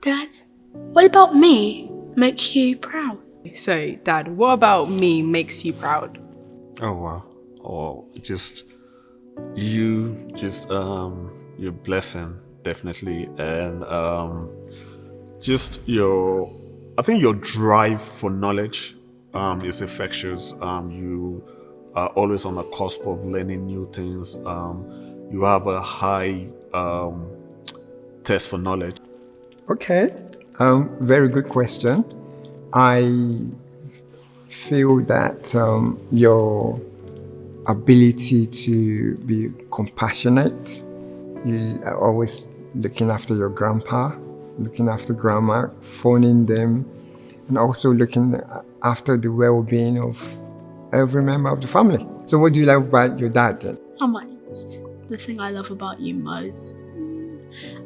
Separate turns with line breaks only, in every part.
Dad, what about me makes you proud?
So, Dad, what about me makes you proud?
Oh wow. Or just you, just your blessing, definitely. And just your, I think your drive for knowledge is infectious. You are always on the cusp of learning new things. You have a high thirst for knowledge.
Okay, very good question. I feel that your ability to be compassionate, you are always looking after your grandpa, looking after grandma, phoning them, and also looking after the well-being of every member of the family. So what do you like about your dad then?
How much? The thing I love about you most?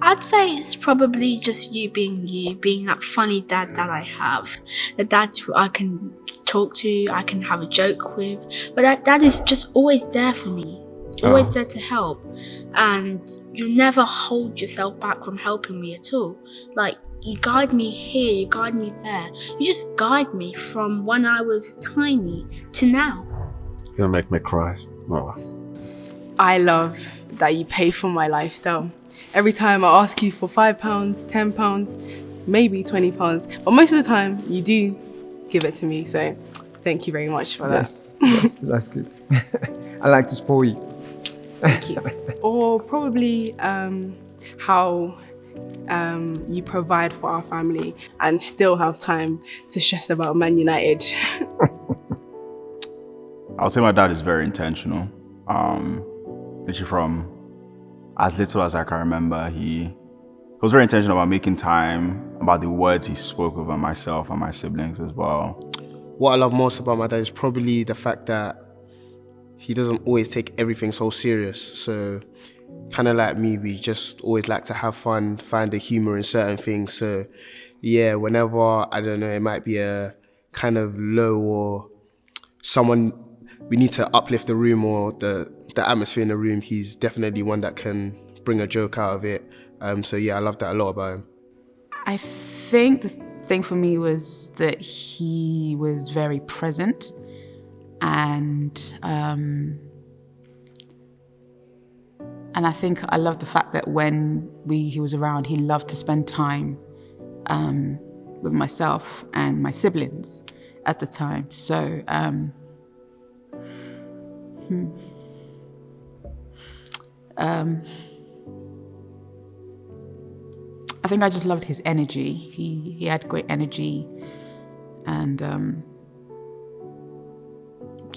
I'd say it's probably just you, being that funny dad that I have. The dad who I can talk to, I can have a joke with. But that dad is just always there for me, always there to help. And you never hold yourself back from helping me at all. Like, you guide me here, you guide me there. You just guide me from when I was tiny to now.
You're gonna make me cry. Oh.
I love that you pay for my lifestyle. Every time I ask you for £5, £10, maybe £20, but most of the time you do give it to me. So thank you very much for that.
Yes, that's good. I like to spoil you.
Thank you. Or probably how you provide for our family and still have time to stress about Man United.
I would say my dad is very intentional. Literally from as little as I can remember, he was very intentional about making time, about the words he spoke over myself and my siblings as well.
What I love most about my dad is probably the fact that he doesn't always take everything so serious. So kind of like me, we just always like to have fun, find the humor in certain things. So yeah, whenever, I don't know, it might be a kind of low or someone, we need to uplift the room or the atmosphere in the room, he's definitely one that can bring a joke out of it. So yeah, I love that a lot about him.
I think the thing for me was that he was very present, and I think I loved the fact that when he was around, he loved to spend time with myself and my siblings at the time. So I think I just loved his energy. He had great energy, and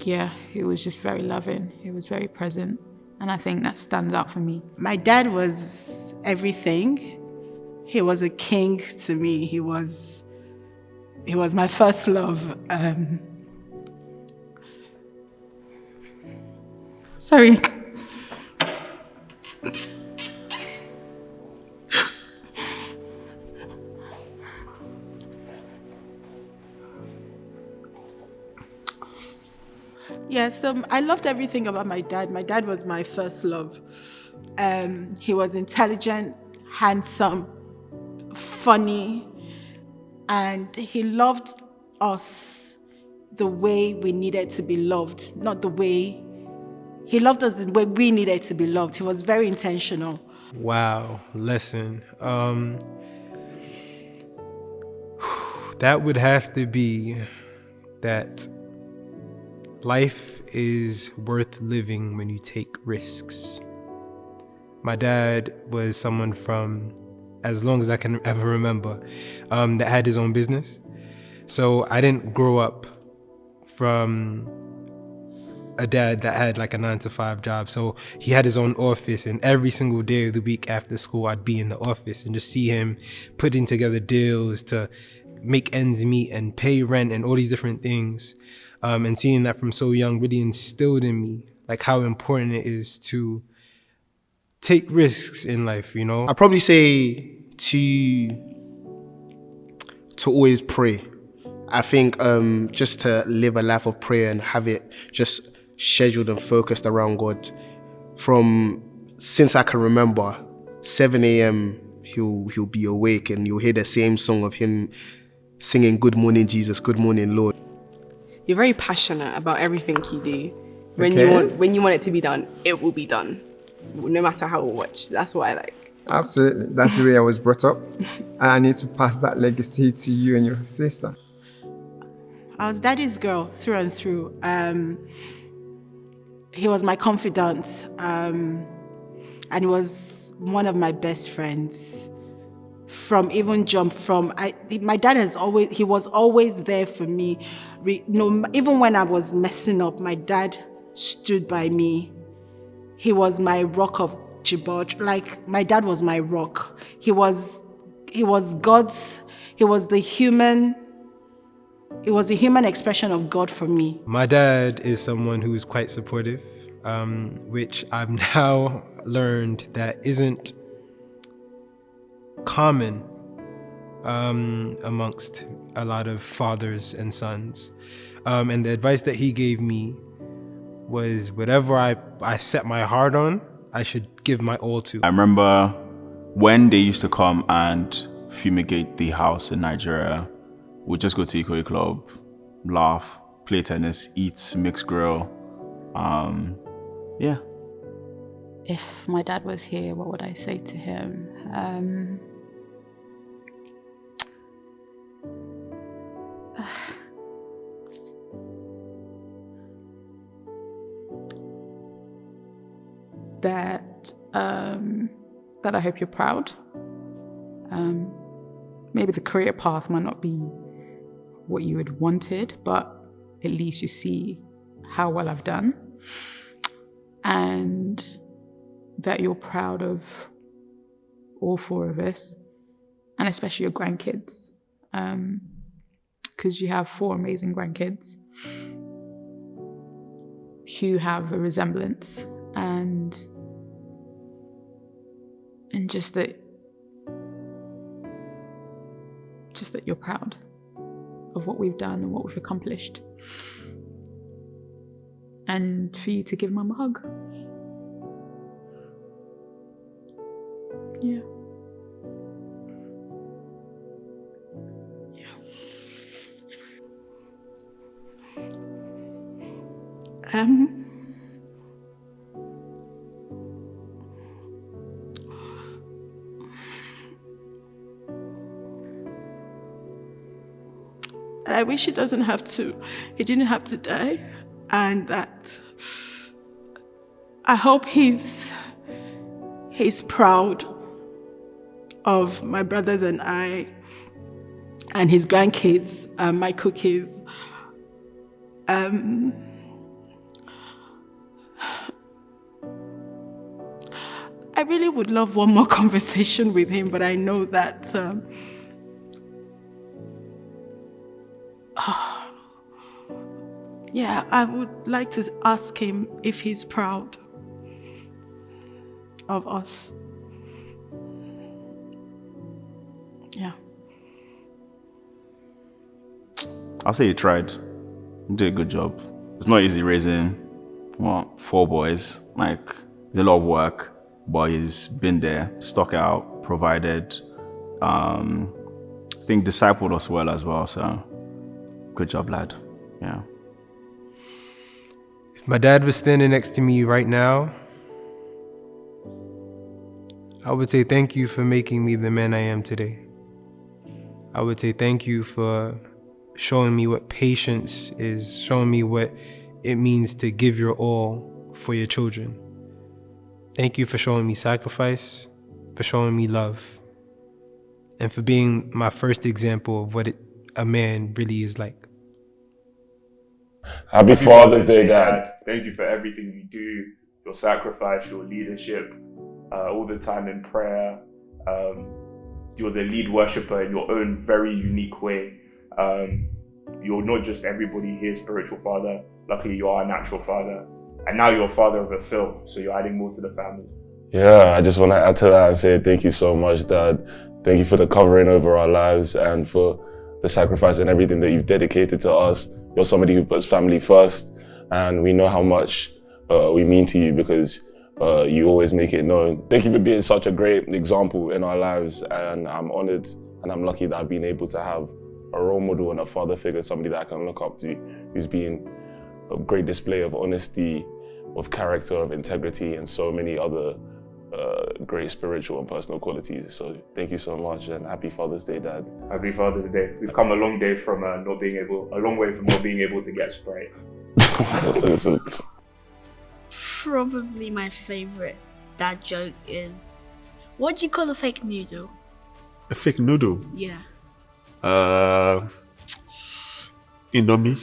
yeah, he was just very loving. He was very present, and I think that stands out for me.
My dad was everything. He was a king to me. He was my first love. Sorry. Yeah, so I loved everything about my dad. My dad was my first love. He was intelligent, handsome, funny, and he loved us the way we needed to be loved, not the way he loved us the way we needed to be loved. He was very intentional.
Wow, listen. That would have to be that life is worth living when you take risks. My dad was someone from, as long as I can ever remember, that had his own business. So I didn't grow up from a dad that had like a 9-to-5 job. So he had his own office, and every single day of the week after school, I'd be in the office and just see him putting together deals to make ends meet and pay rent and all these different things. And seeing that from so young really instilled in me like how important it is to take risks in life, you know?
I'd probably say to always pray. I think just to live a life of prayer and have it just scheduled and focused around God. From since I can remember, 7 a.m. he'll be awake and you'll hear the same song of him singing "Good morning, Jesus, good morning, Lord."
You're very passionate about everything you do.
Okay.
When you want it to be done, it will be done, no matter how or what. That's what I like.
Absolutely. That's the way I was brought up. And I need to pass that legacy to you and your sister.
I was daddy's girl through and through. He was my confidant, and he was one of my best friends. My dad was always there for me. Even when I was messing up, my dad stood by me. He was my rock of Chibok. Like, my dad was my rock. He was the human expression of God for me.
My dad is someone who's quite supportive, which I've now learned that isn't common amongst a lot of fathers and sons. And the advice that he gave me was whatever I set my heart on, I should give my all to.
I remember when they used to come and fumigate the house in Nigeria, we'd just go to Ikoyi Club, laugh, play tennis, eat, mix grill. Yeah.
If my dad was here, what would I say to him? That I hope you're proud. Maybe the career path might not be what you had wanted, but at least you see how well I've done. And that you're proud of all four of us, and especially your grandkids. Because you have 4 amazing grandkids who have a resemblance, and just that you're proud of what we've done and what we've accomplished. And for you to give Mum a hug. Yeah.
I wish he didn't have to die, and that I hope he's proud of my brothers and I, and his grandkids, my cookies. I really would love one more conversation with him, but I know that I would like to ask him if he's proud of us. Yeah.
I'll say you tried. You did a good job. It's not easy raising 4 boys. Like, it's a lot of work, but he's been there, stuck out, provided, I think discipled us well as well. So, good job, lad. Yeah.
If my dad was standing next to me right now, I would say thank you for making me the man I am today. I would say thank you for showing me what patience is, showing me what it means to give your all for your children. Thank you for showing me sacrifice, for showing me love, and for being my first example of what a man really is like.
Happy Father's Day, Dad. Thank you for everything you do, your sacrifice, your leadership, all the time in prayer. You're the lead worshiper in your own very unique way. You're not just everybody here's spiritual father. Luckily, you are a natural father. And now you're a father of a Phil, so you're adding more to the family.
Yeah, I just want to add to that and say thank you so much, Dad. Thank you for the covering over our lives and for the sacrifice and everything that you've dedicated to us. You're somebody who puts family first, and we know how much we mean to you because you always make it known. Thank you for being such a great example in our lives, and I'm honored and I'm lucky that I've been able to have a role model and a father figure, somebody that I can look up to, who's been a great display of honesty, of character, of integrity, and so many other great spiritual and personal qualities. So thank you so much, and happy Father's Day, Dad.
Happy Father's Day. We've come a long way from not being able to get Sprite.
Probably my favorite dad joke is, what do you call a fake noodle?
A fake noodle?
Yeah.
Indomie?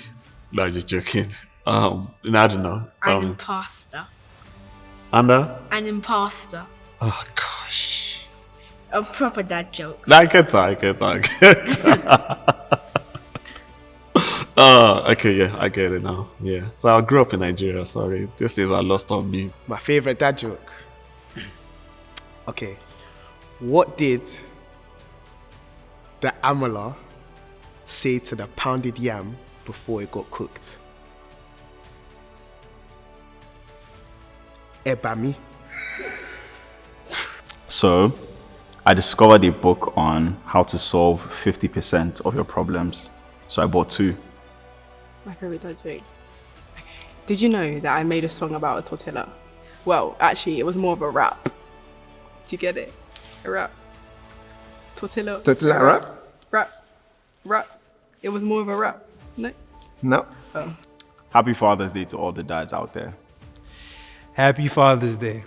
No, just joking. I don't know.
An imposter.
An
imposter.
Oh gosh.
A proper dad joke.
I get that. Okay, yeah, I get it now. Yeah. So I grew up in Nigeria, sorry. These things are lost on me.
My favorite dad joke. Okay. What did the amala say to the pounded yam before it got cooked? Ebami.
So, I discovered a book on how to solve 50% of your problems. So I bought 2.
My favorite dad joke. Did you know that I made a song about a tortilla? Well, actually, it was more of a rap. Do you get it? A rap. Tortilla.
Tortilla rap?
Rap. It was more of a rap. No?
No.
Oh.
Happy Father's Day to all the dads out there.
Happy Father's Day.